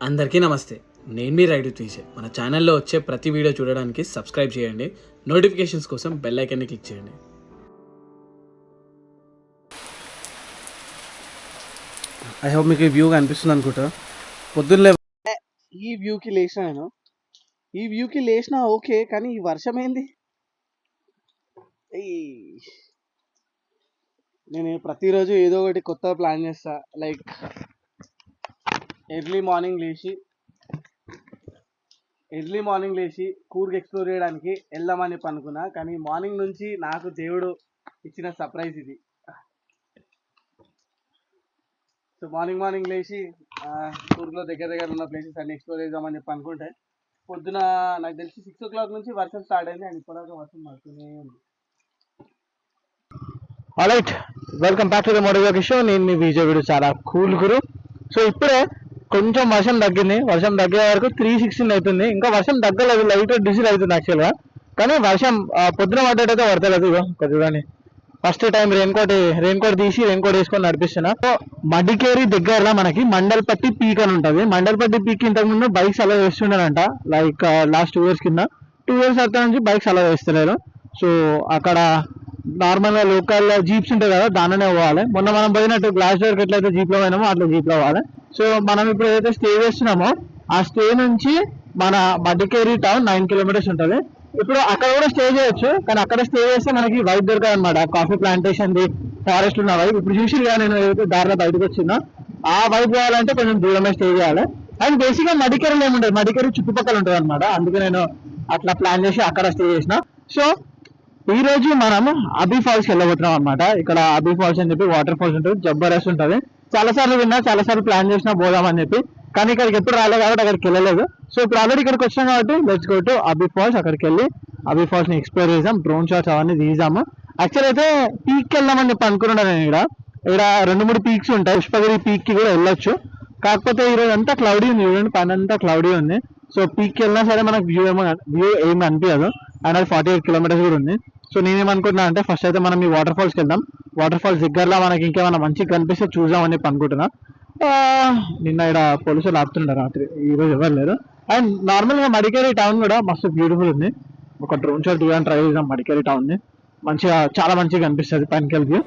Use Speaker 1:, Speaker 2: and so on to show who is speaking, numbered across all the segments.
Speaker 1: అందరికీ నమస్తే. నేను మీ రైడ్ తీసే. మన ఛానల్లో వచ్చే ప్రతి వీడియో చూడడానికి సబ్స్క్రైబ్ చేయండి. నోటిఫికేషన్స్ కోసం బెల్ ఐకాన్ని క్లిక్ చేయండి.
Speaker 2: ఐ హోప్ మీకు ఈ వ్యూ కనిపిస్తుంది అనుకుంటా. పొద్దున్నే ఈ వ్యూకి లేచిన ఓకే, కానీ ఈ వర్షం ఏంది? నేను ప్రతిరోజు ఏదో ఒకటి కొత్త ప్లాన్ చేస్తా. లైక్ ఎర్లీ మార్నింగ్ లేచి కూర్గ్ ఎక్స్ప్లోర్ చేయడానికి వెళ్దామని అనుకున్నా, కానీ మార్నింగ్ నుంచి నాకు దేవుడు ఇచ్చిన సర్ప్రైజ్ ఇది. సో మార్నింగ్ లేచి కూర్గ్లో దగ్గర ఉన్న ప్లేసెస్ అన్ని ఎక్స్ప్లోర్ చేద్దామని అనుకుంటే పొద్దున నాకు తెలిసి 6 o'clock నుంచి వర్షం స్టార్ట్ అయింది. అండ్ ఇప్పటిదాకా వర్షం పడుతూనే ఉంది. Alright, welcome back to the motivation show. నేను మీ విజయ్ వీడు చాలా కూల్ గురు. సో ఇప్పుడే కొంచెం వర్షం తగ్గింది. వర్షం తగ్గే వరకు 3:16 అవుతుంది. ఇంకా వర్షం తగ్గలేదు, లైట్ డిజిల్ అవుతుంది యాక్చువల్గా. కానీ వర్షం పొద్దున పడ్డట్టయితే పడతలేదు. ఇక చూడండి, ఫస్ట్ టైం రెయిన్ కోట్ తీసి రెయిన్ కోట్ వేసుకొని నడిపిస్తున్నా. సో మడికేరి దగ్గరలో మనకి మండల్పట్టి పీక్ అని ఉంటుంది. మండల్పట్టి పీక్ ఇంతకుముందు బైక్స్ అలా వేస్తున్నారంట. లైక్ లాస్ట్ 2 years కింద, 2 years అక్కడ నుంచి బైక్స్ అలా వేస్తలేరు. సో అక్కడ నార్మల్గా లోకల్ జీప్స్ ఉంటాయి కదా, దానిలోనే పోవాలి. మొన్న మనం పోయినట్టు గ్లాస్ డోర్కి ఎట్లయితే జీప్లో పోయినామో అట్లా జీప్లో పోవాలి. సో మనం ఇప్పుడు ఏదైతే స్టే చేస్తున్నామో ఆ స్టే నుంచి మన మడికేరి టౌన్ 9 kilometers ఉంటుంది. ఇప్పుడు అక్కడ కూడా స్టే చేయొచ్చు, కానీ అక్కడ స్టే చేస్తే మనకి వైబ్ దొరకదు అనమాట. కాఫీ ప్లాంటేషన్ ది ఫారెస్ట్ ఉన్న వైబ్. ఇప్పుడు చూసి నేను ఏదైతే దారిలో బయటకు వచ్చినా ఆ వైబ్ కావాలంటే కొంచెం దూరమే స్టే చేయాలి. అండ్ బేసిక్గా మడికేరిలో ఏముంటుంది, మడికేరి చుట్టుపక్కల ఉంటుంది అనమాట. అందుకే నేను అట్లా ప్లాన్ చేసి అక్కడ స్టే చేసిన. సో ఈ రోజు మనం అబీ ఫాల్స్కి వెళ్ళబోతున్నాం అనమాట. ఇక్కడ అబీ ఫాల్స్ అని చెప్పి వాటర్ ఫాల్స్ ఉంటుంది, జబర్దస్త్ ఉంటుంది. చాలాసార్లు విన్నా, చాలాసార్లు ప్లాన్ చేసినా పోదామని చెప్పి, కానీ ఇక్కడికి ఎప్పుడు రాలేదు కాబట్టి అక్కడికి వెళ్ళలేదు. సో ఇప్పుడు ఆల్రెడీ ఇక్కడికి వచ్చాం కాబట్టి లెట్స్ గో టు అబీ ఫాల్స్. అక్కడికి వెళ్ళి అబీ ఫాల్స్ ని ఎక్స్ప్లోర్ చేద్దాం, డ్రోన్ షాట్స్ అవన్నీ తీసాము. యాక్చువల్ అయితే పీక్కి వెళ్దామని చెప్పి అనుకున్నాను నేను. ఇక్కడ 2-3 పీక్స్ ఉంటాయి. పుష్పగిరి పీక్ కి కూడా వెళ్ళొచ్చు, కాకపోతే ఈరోజు అంతా క్లౌడీ ఉంది. చూడండి, పని అంతా క్లౌడీ ఉంది. సో పీక్కి వెళ్ళినా సరే మనకు వ్యూ ఏమి అనిపించదు. అండ్ అది 48 kilometers కూడా ఉంది. సో నేనేమనుకుంటున్నా అంటే ఫస్ట్ అయితే మనం ఈ వాటర్ ఫాల్స్కి వెళ్దాం. వాటర్ ఫాల్స్ దగ్గరలో మనకి ఇంకేమైనా మంచిగా కనిపిస్తే చూద్దామని చెప్పి అనుకుంటున్నా. నిన్న ఇక్కడ పోలీసులు ఆపుతుంటారు రాత్రి, ఈరోజు ఎవరు లేరు. అండ్ నార్మల్గా మడికేరి టౌన్ కూడా మస్తు బ్యూటిఫుల్ ఉంది. ఒక డ్రోన్ షాట్ తీయడానికి ట్రై చేద్దాం మడికేరి టౌన్ని. మంచిగా, చాలా మంచిగా కనిపిస్తుంది పైనకి వ్యూ.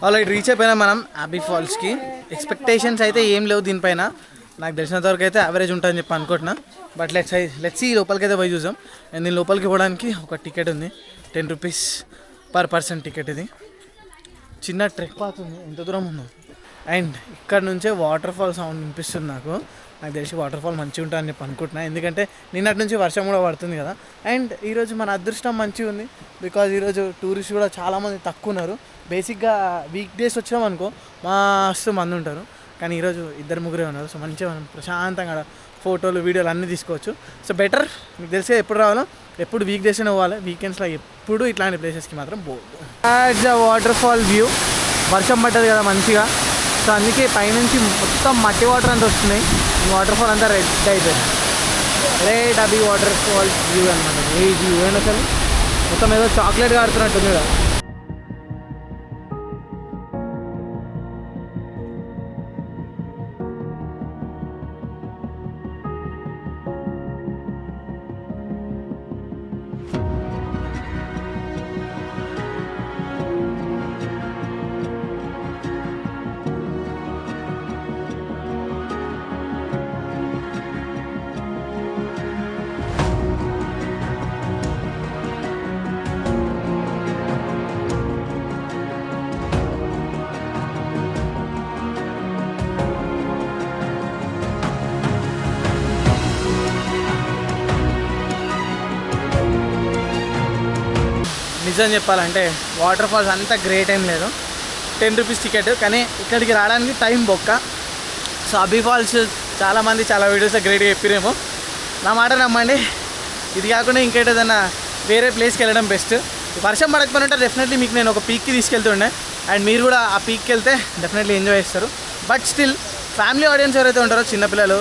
Speaker 3: ఆల్రెడీ రీచ్ అయిపోయినా మనం అబీ ఫాల్స్కి. ఎక్స్పెక్టేషన్స్ అయితే ఏం లేవు దీనిపైన. నాకు తెలిసినంత వరకు అయితే యావరేజ్ ఉంటుందని చెప్పి అనుకుంటున్నా. బట్ లెట్స్ ఈ లోపలికి అయితే పోయి చూసాం. అండ్ దీని లోపలికి పోవడానికి ఒక టికెట్ ఉంది, 10 rupees per person టికెట్. ఇది చిన్న ట్రెక్ పాత్ ఉంది, ఎంత దూరం ఉందో. అండ్ ఇక్కడ నుంచే వాటర్ ఫాల్ సౌండ్ వినిపిస్తుంది నాకు తెలిసి వాటర్ ఫాల్ మంచిగా ఉంటుందని చెప్పి అనుకుంటున్నా. ఎందుకంటే నిన్నటి నుంచి వర్షం కూడా పడుతుంది కదా. అండ్ ఈరోజు మన అదృష్టం మంచిగా ఉంది, బికాజ్ ఈరోజు టూరిస్ట్ కూడా చాలామంది తక్కువ ఉన్నారు. బేసిక్గా వీక్ డేస్ వచ్చినాం అనుకో మస్తు మంది ఉంటారు, కానీ ఈరోజు 2-3 ఉన్నారు. సో మంచిగా మనం ప్రశాంతంగా ఫోటోలు, వీడియోలు అన్నీ తీసుకోవచ్చు. సో బెటర్, మీకు తెలిసే ఎప్పుడు రావాలో, ఎప్పుడు వీక్ డేస్నే పోవాలి. వీకెండ్స్లో ఎప్పుడు ఇట్లాంటి ప్లేసెస్కి మాత్రం పోవద్దు. As the water fall view. వర్షం పడ్డది కదా మంచిగా, సో అందుకే పైనుంచి మొత్తం మట్టి వాటర్ అంతా వస్తున్నాయి. వాటర్ ఫాల్ అంతా రెడ్ అయిపోయింది. రెడ్ అబీ వాటర్ ఫాల్ వ్యూ అనమాట. ఏ వ్యూ ఏంటి అసలు, మొత్తం ఏదో చాక్లెట్గా ఆడుతున్నట్టుంది కదా. నిజం చెప్పాలంటే వాటర్ ఫాల్స్ అంత గ్రేట్ ఏం లేదు. 10 రూపీస్ టికెట్, కానీ ఇక్కడికి రావడానికి టైం బొక్క. సో అబ్బి ఫాల్స్ చాలామంది చాలా వీడియోస్లో గ్రేట్గా చెప్పిరేమో, నా మాట నమ్మండి. ఇది కాకుండా ఇంకేదైనా వేరే ప్లేస్కి వెళ్ళడం బెస్ట్. వర్షం పడకపోయినట్టే డెఫినెట్లీ మీకు నేను ఒక పీక్కి తీసుకెళ్తుండే, అండ్ మీరు కూడా ఆ పీక్కి వెళ్తే డెఫినెట్లీ ఎంజాయ్ చేస్తారు. బట్ స్టిల్ ఫ్యామిలీ ఆడియన్స్ ఎవరైతే ఉంటారో, చిన్నపిల్లలు,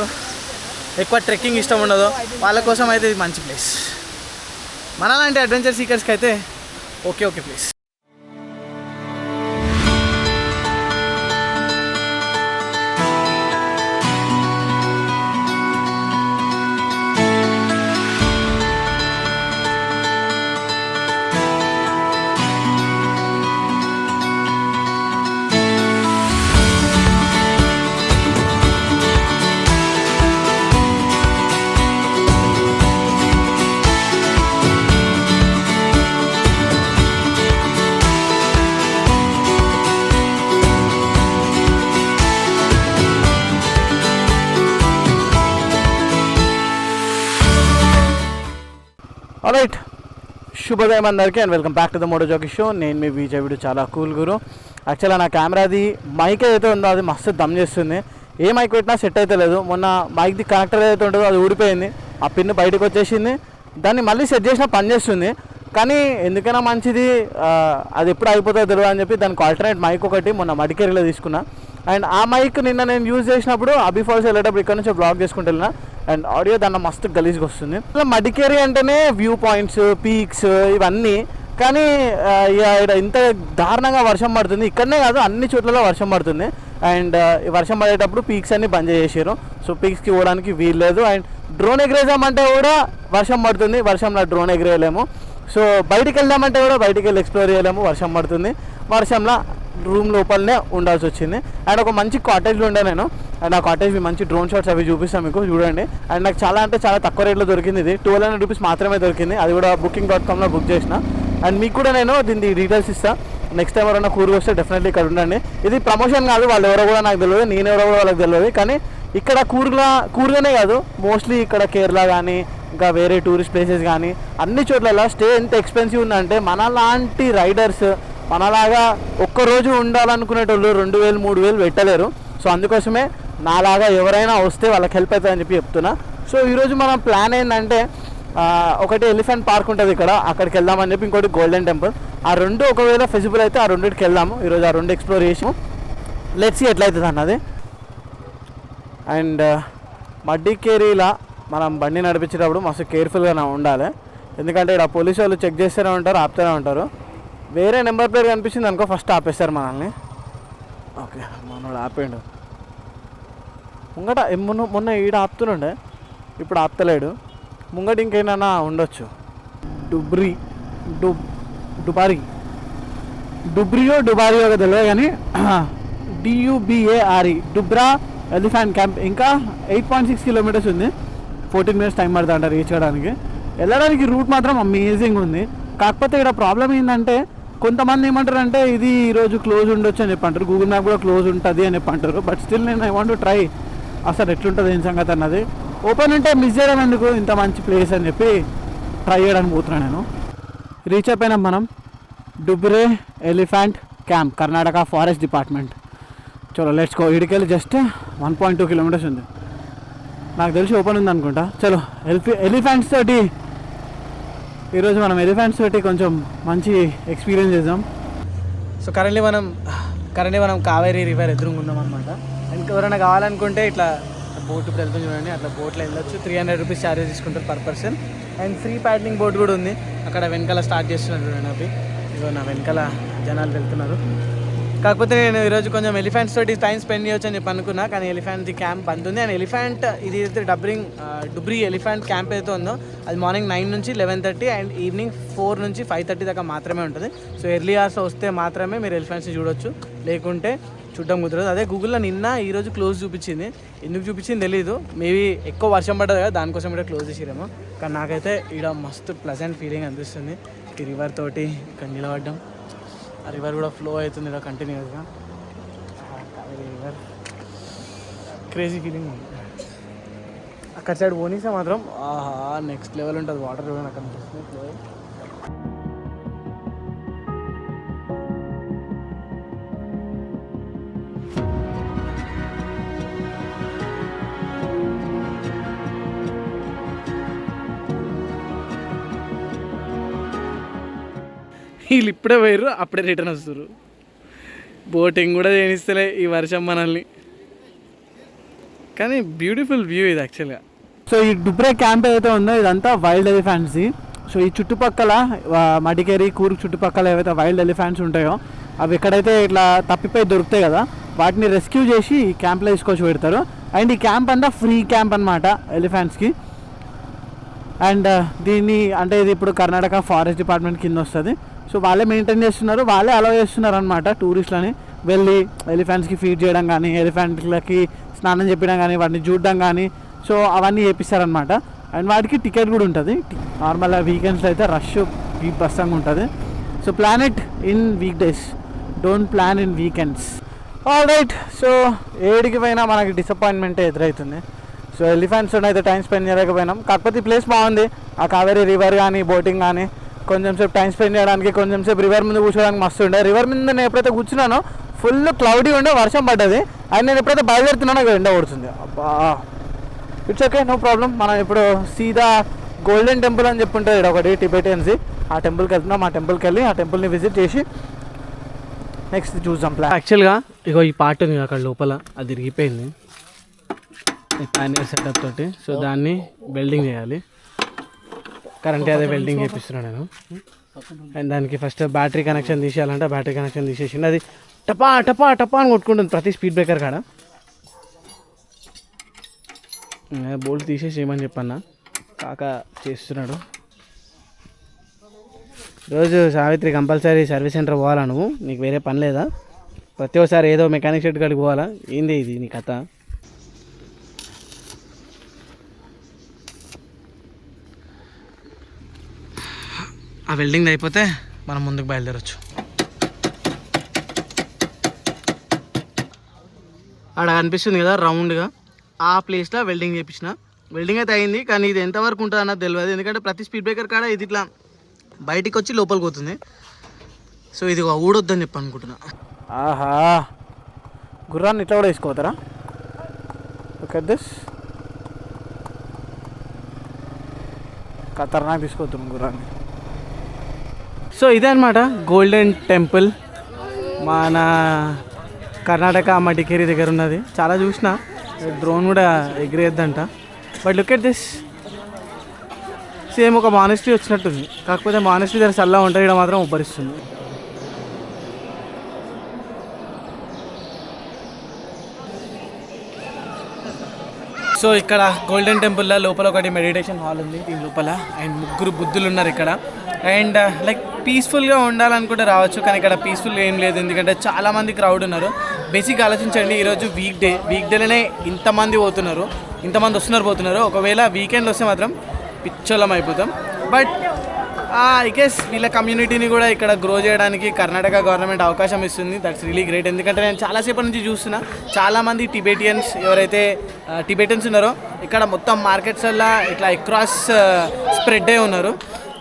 Speaker 3: ఎక్కువ ట్రెక్కింగ్ ఇష్టం ఉండదో వాళ్ళ కోసం అయితే ఇది మంచి ప్లేస్. మనలాంటి అడ్వెంచర్ సీకర్స్కి అయితే ఓకే ప్లేస్.
Speaker 2: ఆల్రైట్, శుభోదయం అందరికీ and welcome back to the Moto Jockey show. నేను మీ విజయ్. వీడియో చాలా కూల్ గురు. యాక్చువల్గా నా కెమెరాది మైక్ ఏదైతే ఉందో అది మస్తు దమ్ చేస్తుంది. ఏ మైక్ పెట్టినా సెట్ అయితే లేదు. మొన్న మైక్ది కనెక్టర్ ఏదైతే ఉంటుందో అది ఊడిపోయింది, ఆ పిన్ బయటకు వచ్చేసింది. దాన్ని మళ్ళీ సెట్ చేసినా పని చేస్తుంది, కానీ ఎందుకైనా మంచిది అది ఎప్పుడు అయిపోతుందో తెలియదు అని చెప్పి దానికి ఆల్టర్నేట్ మైక్ ఒకటి మొన్న మడికేరీలో తీసుకున్నా. అండ్ ఆ మైక్ నిన్న నేను యూజ్ చేసినప్పుడు అబ్బి ఫాల్స్ వెళ్ళేటప్పుడు ఇక్కడ నుంచి బ్లాగ్ చేసుకుంటూ వెళ్ళినా, అండ్ ఆడియో దాన్ని మస్తు గలీజ్గా వస్తుంది. మడికేరీ అంటేనే వ్యూ పాయింట్స్, పీక్స్ ఇవన్నీ, కానీ ఇక్కడ ఇంత దారుణంగా వర్షం పడుతుంది. ఇక్కడనే కాదు, అన్ని చోట్లలో వర్షం పడుతుంది. అండ్ ఈ వర్షం పడేటప్పుడు పీక్స్ అన్ని బంద్ చేసేసారు. సో పీక్స్కి పోవడానికి వీలు లేదు. అండ్ డ్రోన్ ఎగరేసామంటే కూడా వర్షం పడుతుంది, వర్షంలో డ్రోన్ ఎగరేయలేము. సో బయటికి వెళ్దామంటే కూడా బయటికి వెళ్ళి ఎక్స్ప్లోర్ చేయలేము, వర్షం పడుతుంది. వర్షంలో రూమ్ లోపలనే ఉండాల్సి వచ్చింది. అండ్ ఒక మంచి కాటేజ్లో ఉండే నేను, అండ్ ఆ కాటేజ్వి మంచి డ్రోన్ షాట్స్ అవి చూపిస్తాను మీకు, చూడండి. అండ్ నాకు చాలా అంటే చాలా తక్కువ రేట్లో దొరికింది. ఇది 1200 రూపీస్ మాత్రమే దొరికింది, అది కూడా booking.comలో బుక్ చేసిన. అండ్ మీకు కూడా నేను దీని డీటెయిల్స్ ఇస్తాను. నెక్స్ట్ టైం ఎవరైనా కూర్గు వస్తే డెఫినెట్లీ ఇక్కడ ఉండండి. ఇది ప్రమోషన్ కాదు, వాళ్ళు ఎవరో కూడా నాకు తెలియదు, నేను ఎవరో కూడా వాళ్ళకి తెలియదు. కానీ ఇక్కడ కూర్గానే కాదు, మోస్ట్లీ ఇక్కడ కేరళ కానీ ఇంకా వేరే టూరిస్ట్ ప్లేసెస్ కానీ అన్ని చోట్ల స్టే ఎంత ఎక్స్పెన్సివ్ ఉందంటే మనలాంటి రైడర్స్ మనలాగా ఒక్కరోజు ఉండాలనుకునేటోళ్ళు 2000 3000 పెట్టలేరు. సో అందుకోసమే నాలాగా ఎవరైనా వస్తే వాళ్ళకి హెల్ప్ అవుతుందని చెప్పి చెప్తున్నా. సో ఈరోజు మన ప్లాన్ ఏంటంటే, ఒకటి ఎలిఫెంట్ పార్క్ ఉంటుంది ఇక్కడ, అక్కడికి వెళ్దామని చెప్పి, ఇంకోటి గోల్డెన్ టెంపుల్. ఆ రెండు ఒకవేళ ఫెసిబుల్ అయితే ఆ రెండింటికి వెళ్దాము. ఈరోజు ఆ రెండు ఎక్స్ప్లోర్ చేసాము. లెట్స్ సీ ఎట్లయితుంది అన్నది. అండ్ మడికేరీలా మనం బండి నడిపించేటప్పుడు మస్తు కేర్ఫుల్గా ఉండాలి, ఎందుకంటే ఇక్కడ పోలీసు వాళ్ళు చెక్ చేస్తూనే ఉంటారు, ఆపుతూనే ఉంటారు. వేరే నెంబర్ ప్లేట్ కనిపించింది అనుకో ఫస్ట్ ఆపేస్తారు మనల్ని. ఓకే, మనోడు ఆపేయండు ముంగట. మొన్న ఈడ ఆపుతుండే, ఇప్పుడు ఆపుతలేడు. ముంగట ఇంకేమైనా ఉండొచ్చు. డుబారియో తెలియదు, కానీ DUBARE డుబ్రా ఎలిఫెంట్ క్యాంప్. ఇంకా 8.6 కిలోమీటర్స్ ఉంది, 14 మినిట్స్ టైం పడుతుంది అంట రీచ్ అవ్వడానికి. వెళ్ళడానికి రూట్ మాత్రం అమేజింగ్ ఉంది. కాకపోతే ఇక్కడ ప్రాబ్లం ఏంటంటే, కొంతమంది ఏమంటారు అంటే ఇది ఈరోజు క్లోజ్ ఉండొచ్చు అని చెప్పి అంటారు, గూగుల్ మ్యాప్ కూడా క్లోజ్ ఉంటుంది అని చెప్పి అంటారు. బట్ స్టిల్ నేను ఐ వాంట్ టు ట్రై అసలు ఎట్లుంటుంది ఏం సంగతి అన్నది. ఓపెన్ ఉంటే మిస్ చేయడం ఎందుకు, ఇంత మంచి ప్లేస్ అని చెప్పి ట్రై చేయడానికి పోతున్నాను నేను. రీచ్ అయిపోయినాం మనం, Dubare elephant camp, Karnataka forest department. చలో లెట్స్ గో. ఇడికెళ్ళి జస్ట్ 1.2 కిలోమీటర్స్ ఉంది, నాకు తెలిసి ఓపెన్ ఉంది అనుకుంటా. చలో ఎలిఫెంట్స్ తోటి ఈరోజు మనం ఎలిఫెంట్స్ తోటి కొంచెం మంచి ఎక్స్పీరియన్స్ చేద్దాం.
Speaker 3: సో కరెంట్లీ మనం కావేరీ రివర్ ఎదురుగా ఉన్నాం అనమాట. అండ్ ఎవరైనా కావాలనుకుంటే ఇట్లా బోట్ ఇప్పుడు వెళ్తుంది చూడండి, అట్లా బోట్లో వెళ్ళొచ్చు. 300 రూపీస్ ఛార్జెస్ తీసుకుంటారు per person. And free paddling boat కూడా ఉంది అక్కడ వెనకాల స్టార్ట్ చేస్తున్నారు చూడండి. అవి ఇగో నా వెనకాల జనాలు వెళ్తున్నారు. కాకపోతే నేను ఈరోజు కొంచెం ఎలిఫెంట్స్ తోటి టైం స్పెండ్ చేయొచ్చు అని చెప్పి అనుకున్నా, కానీ ఎలిఫెంట్ది క్యాంప్ బంద్ ఉంది. అండ్ ఎలిఫెంట్ ఇది అయితే డుబ్రీ ఎలిఫెంట్ క్యాంప్ అయితే ఉందో అది మార్నింగ్ 9 నుంచి 11:30 అండ్ ఈవినింగ్ 4 నుంచి 5:30 దాకా మాత్రమే ఉంటుంది. సో ఎర్లీ అవర్స్ వస్తే మాత్రమే మీరు ఎలిఫెంట్స్ని చూడొచ్చు, లేకుంటే చూడడం కుదరదు. అదే గూగుల్లో నిన్న ఈరోజు క్లోజ్ చూపించింది, ఎందుకు చూపించింది తెలీదు. మేబీ ఎక్కువ వర్షం పడ్డది కదా, దానికోసం కూడా క్లోజ్ చేసిరేమో. కానీ నాకైతే ఇక్కడ మస్తు ప్లెజెంట్ ఫీలింగ్ అనిపిస్తుంది ఈ రివర్ తోటి ఇక్కడ నిలబడ్డం. ఆ రివర్ కూడా ఫ్లో అవుతుంది ఇలా కంటిన్యూస్గా. రివర్ క్రేజీ ఫీలింగ్ ఉంది. అక్కడ సైడ్ పోనీసా మాత్రం,
Speaker 2: 1 నెక్స్ట్ లెవెల్ ఉంటుంది వాటర్ కూడా నాకు అనిపిస్తుంది.
Speaker 3: వీళ్ళు ఇప్పుడే పోయారు, అప్పుడే రిటర్న్ వస్తారు. బోటింగ్ కూడా చేయనిస్తలే ఈ వర్షం మనల్ని. కానీ బ్యూటిఫుల్ వ్యూ ఇది యాక్చువల్గా.
Speaker 2: సో ఈ డుబ్రే క్యాంప్ ఏదైతే ఉందో ఇదంతా వైల్డ్ ఎలిఫెంట్స్. సో ఈ చుట్టుపక్కల మడికేరి కూర్గ్ చుట్టుపక్కల ఏవైతే వైల్డ్ ఎలిఫెంట్స్ ఉంటాయో అవి ఎక్కడైతే ఇట్లా తప్పిపోయి దొరుకుతాయి కదా వాటిని రెస్క్యూ చేసి ఈ క్యాంప్లో తీసుకొచ్చి పెడతారు. అండ్ ఈ క్యాంప్ అంతా ఫ్రీ క్యాంప్ అనమాట ఎలిఫెంట్స్కి. అండ్ దీన్ని అంటే ఇది ఇప్పుడు కర్ణాటక ఫారెస్ట్ డిపార్ట్మెంట్ కింద వస్తుంది. సో వాళ్ళే మెయింటైన్ చేస్తున్నారు, వాళ్ళే అలౌ చేస్తున్నారు అనమాట టూరిస్టులని వెళ్ళి ఎలిఫెంట్స్కి ఫీడ్ చేయడం కానీ, ఎలిఫెంట్లకి స్నానం చెప్పడం కానీ, వాటిని చూడడం కానీ, సో అవన్నీ చేపిస్తారనమాట. అండ్ వాటికి టికెట్ కూడా ఉంటుంది. నార్మల్గా వీకెండ్స్లో అయితే రష్ బస్సంగా ఉంటుంది. So plan it in week days, don't plan in weekends. All right. So ఏడికి పోయినా మనకి డిసప్పాయింట్మెంటే ఎదురవుతుంది. సో ఎలిఫెంట్స్ అయితే టైం స్పెండ్ చేయలేకపోయినాం. కాకపోతే ఈ ప్లేస్ బాగుంది. ఆ కావేరీ రివర్ కానీ, బోటింగ్ కానీ, కొంచెం సేపు టైం స్పెండ్ చేయడానికి, కొంచెం సేపు రివర్ ముందు కూర్చోడానికి మస్తు ఉండే. రివర్ మీద నేను ఎప్పుడైతే కూర్చున్నానో ఫుల్ క్లౌడీ ఉండే, వర్షం పడ్డది. అండ్ నేను ఎప్పుడైతే బయలుదేరుతున్నానో ఎండ పడుతుంది. అబ్బా, ఇట్స్ ఓకే, నో ప్రాబ్లం. మనం ఇప్పుడు సీదా గోల్డెన్ టెంపుల్ అని చెప్పి ఉంటుంది ఇక్కడ ఒకటి టిబెటియన్స్ది. ఆ టెంపుల్కి వెళ్తున్నాం. ఆ టెంపుల్కి వెళ్ళి ఆ టెంపుల్ని విజిట్ చేసి నెక్స్ట్ చూద్దాం ప్లాన్.
Speaker 3: యాక్చువల్గా ఇగో ఈ పార్ట్ ఉంది అక్కడ లోపల, అది ఇరిగిపోయింది ప్యానర్ సెటప్ తోటి. సో దాన్ని వెల్డింగ్ చేయాలి. కరెంట్ అదే వెల్డింగ్ చేపిస్తున్నాను నేను. అండ్ దానికి ఫస్ట్ బ్యాటరీ కనెక్షన్ తీసేయాలంటే బ్యాటరీ కనెక్షన్ తీసేసింది. అది టపా టపా టపా అని కొట్టుకుంటుంది ప్రతి స్పీడ్ బ్రేకర్ కాడ. బోల్ట్ తీసేసి ఏమని చెప్పన్నా కాక చేస్తున్నాడు. రోజు సావిత్రి కంపల్సరీ సర్వీస్ సెంటర్ పోవాలా నువ్వు? నీకు వేరే పని లేదా? ప్రతి ఒక్కసారి ఏదో మెకానిక్ షెడ్ కాడికి పోవాలా? ఏంది ఇది నీ కథ? ఆ వెల్డింగ్ అయిపోతే మనం ముందుకు బయలుదేరొచ్చు. ఆడ కనిపిస్తుంది కదా రౌండ్గా, ఆ ప్లేస్లో వెల్డింగ్ చేయించిన. వెల్డింగ్ అయితే అయింది, కానీ ఇది ఎంతవరకు ఉంటుంది అన్నది తెలియదు. ఎందుకంటే ప్రతి స్పీడ్ బ్రేకర్ కాడ ఇది ఇట్లా బయటికి వచ్చి లోపలికి పోతుంది. సో ఇది ఊడొద్దని చెప్పి అనుకుంటున్నా.
Speaker 2: ఆహా, గుర్రాన్ని ఇట్లా కూడా వేసుకోతారా? ఓకే, దిస్ ఖతర్నాక్ తీసుకోవద్దు గుర్రాన్ని.
Speaker 3: సో ఇదే అనమాట గోల్డెన్ టెంపుల్, మన కర్ణాటక మడికేరి దగ్గర ఉన్నది. చాలా చూసిన, డ్రోన్ కూడా ఎగిరేద్దంట. But look at this, same ఒక మానెస్ట్రీ వచ్చినట్టుంది. కాకపోతే మానెస్ట్రీ దగ్గర చల్లగా ఉంటుంది, ఇక్కడ మాత్రం ఉబ్బరిస్తుంది. సో ఇక్కడ గోల్డెన్ టెంపుల్లో లోపల ఒకటి మెడిటేషన్ హాల్ ఉంది దీని లోపల. అండ్ ముగ్గురు బుద్ధులు ఉన్నారు ఇక్కడ. అండ్ లైక్ పీస్ఫుల్గా ఉండాలనుకుంటే రావచ్చు, కానీ ఇక్కడ పీస్ఫుల్గా ఏం లేదు. ఎందుకంటే చాలామంది క్రౌడ్ ఉన్నారు. బేసిక్గా ఆలోచించండి, ఈరోజు వీక్డేలోనే ఇంతమంది పోతున్నారు, ఇంతమంది వస్తున్నారు పోతున్నారు. ఒకవేళ వీకెండ్లో వస్తే మాత్రం పిచ్చోళం అయిపోతాం. బట్ ఐ గెస్ వీళ్ళ కమ్యూనిటీని కూడా ఇక్కడ గ్రో చేయడానికి కర్ణాటక గవర్నమెంట్ అవకాశం ఇస్తుంది. That's really great. ఎందుకంటే నేను చాలాసేపటి నుంచి చూస్తున్నా, చాలామంది టిబెటియన్స్ ఎవరైతే టిబెటియన్స్ ఉన్నారో ఇక్కడ మొత్తం మార్కెట్స్లో ఇట్లా అక్రాస్ స్ప్రెడ్ అయి ఉన్నారు.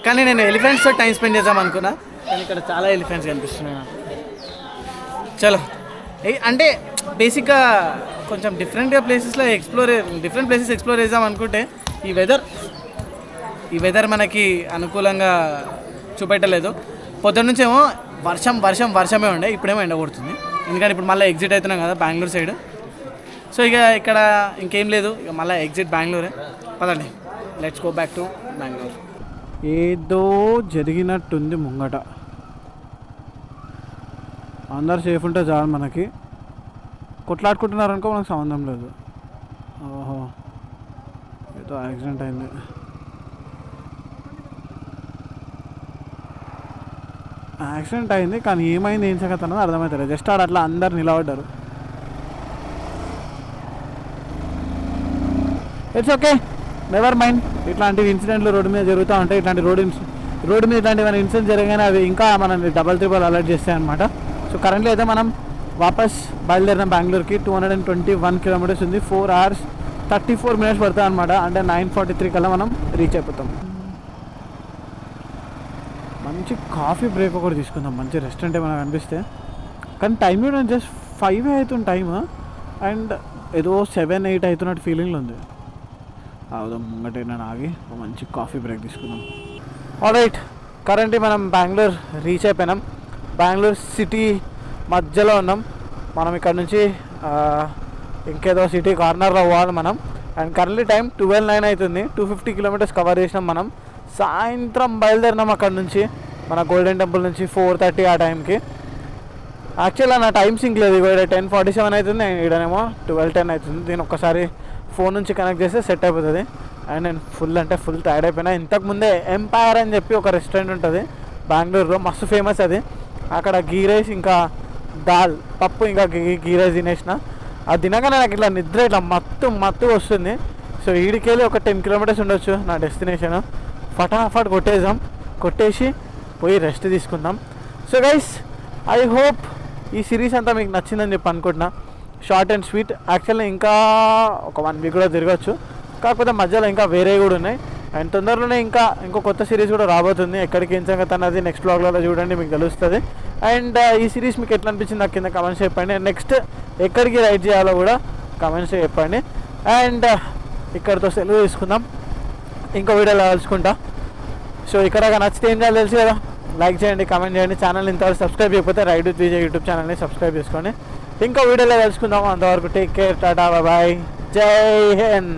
Speaker 3: కానీ నేను ఎలిఫెంట్స్తో టైం స్పెండ్ చేద్దాం అనుకున్నా, కానీ ఇక్కడ చాలా ఎలిఫెంట్స్ కనిపిస్తున్నాయి నాకు. చలో, అంటే బేసిక్గా కొంచెం డిఫరెంట్ ప్లేసెస్ ఎక్స్ప్లోర్ చేద్దాం అనుకుంటే ఈ వెదర్ మనకి అనుకూలంగా చూపెట్టలేదు. పొద్దున్న నుంచేమో వర్షమే ఉండే, ఇప్పుడేమో ఎండ కొడుతుంది. ఎందుకంటే ఇప్పుడు మళ్ళీ ఎగ్జిట్ అవుతున్నాం కదా బెంగళూరు సైడ్. సో ఇక ఇక్కడ ఇంకేం లేదు, ఇక మళ్ళీ ఎగ్జిట్ బెంగళూరే. పదండి, let's go back to Bengaluru.
Speaker 2: ఏదో జరిగినట్టుంది ముంగట. అందరు సేఫ్ ఉంటే చాలు మనకి. కొట్లాడుకుంటున్నారనుకో మనకు సంబంధం లేదు. ఓహో, ఏదో యాక్సిడెంట్ అయింది. కానీ ఏమైంది, ఏం సంగతి అన్నది అర్థమవుతుంది. జస్ట్ ఆడ అట్లా అందరు నిలబడ్డారు. It's okay, never mind. ఇట్లాంటివి ఇన్సిడెంట్లు రోడ్డు మీద జరుగుతూ ఉంటాయి. ఇట్లాంటి రోడ్డు మీద ఇట్లాంటి మన ఇన్సిడెంట్ జరిగానే అవి ఇంకా మనల్ని డబల్ అలర్ట్ చేస్తాయి అనమాట. సో కరెంట్లీ అయితే మనం వాపస్ బయలుదేరిన బెంగళూరుకి 221 కిలోమీటర్స్ ఉంది. 4 hours 34 minutes పడుతుంది అనమాట. అంటే 9:43 కల్లా మనం రీచ్ అయిపోతాం. మంచి కాఫీ బ్రేక్ ఒకటి తీసుకుందాం, మంచి రెస్టారెంట్ ఏమైనా కనిపిస్తే. కానీ టైం కూడా జస్ట్ 5 అవుతుంది టైమ్, అండ్ ఏదో 7-8 అవుతున్నట్టు ఫీలింగ్లో ఉంది. అవుదాం ముంగట నేను ఆగి మంచి కాఫీ బ్రేక్ తీసుకుందాం. ఆల్రైట్, కరెంట్లీ మనం బెంగళూరు రీచ్ అయిపోయినాం. బెంగళూరు సిటీ మధ్యలో ఉన్నాం మనం. ఇక్కడ నుంచి ఇంకేదో సిటీ కార్నర్లో పోవాలి మనం. అండ్ కరెంట్లీ టైం 12:09 అవుతుంది. 250 కిలోమీటర్స్ కవర్ చేసినాం మనం. సాయంత్రం బయలుదేరినాం అక్కడ నుంచి మన గోల్డెన్ టెంపుల్ నుంచి 4:30 ఆ టైంకి. యాక్చువల్గా నా టైం సింక్ లేదు. ఇక్కడ 10:47 అవుతుంది, ఇక్కడనేమో 12:10 అవుతుంది. దీని ఒక్కసారి ఫోన్ నుంచి కనెక్ట్ చేస్తే సెట్ అయిపోతుంది. అండ్ నేను ఫుల్ టైర్డ్ అయిపోయినా. ఇంతకుముందే ఎంపైర్ అని చెప్పి ఒక రెస్టారెంట్ ఉంటుంది బెంగళూరులో, మస్తు ఫేమస్ అది. అక్కడ గీ రైస్ ఇంకా దాల్ పప్పు ఇంకా గీ రైస్ తినేసిన. అది తినగానే నాకు ఇట్లా నిద్ర ఇట్లా మత్తు వస్తుంది. సో ఈడికి వెళ్ళి ఒక 10 కిలోమీటర్స్ ఉండొచ్చు నా డెస్టినేషన్. ఫటాఫట్ కొట్టేసి పోయి రెస్ట్ తీసుకుందాం. సో గైస్, ఐ హోప్ ఈ సిరీస్ అంతా మీకు నచ్చిందని చెప్పి అనుకుంటున్నా. Short and sweet. యాక్చువల్లీ ఇంకా ఒక 1 వీక్ కూడా తిరగచ్చు, కాకపోతే మధ్యలో ఇంకా వేరే కూడా ఉన్నాయి. అండ్ తొందరలోనే ఇంకో కొత్త సిరీస్ కూడా రాబోతుంది. ఎక్కడికి ఏం సంగతి అన్నది నెక్స్ట్ వ్లాగ్లో చూడండి, మీకు తెలుస్తుంది. అండ్ ఈ సిరీస్ మీకు ఎట్లా అనిపించింది నాకు కింద కమెంట్స్ చెప్పండి. నెక్స్ట్ ఎక్కడికి రైడ్ చేయాలో కూడా కమెంట్స్ చెప్పండి. అండ్ ఇక్కడితో సెలవు తీసుకుందాం, ఇంకో వీడియోలో కలుసుకుంటా. సో ఇక్కడ నచ్చితే ఏం చేయాలి తెలుసు కదా, లైక్ చేయండి, కమెంట్ చేయండి. ఛానల్ ఇంతవరకు సబ్స్క్రైబ్ చేయకపోతే రైడ్ విత్ విజయ్ యూట్యూబ్ ఛానల్ని సబ్స్క్రైబ్ చేసుకోండి. ఇంకో వీడియోలో కలుసుకుందాం. అంతవరకు టేక్ కేర్, టాటా, బాయ్, జై హింద్.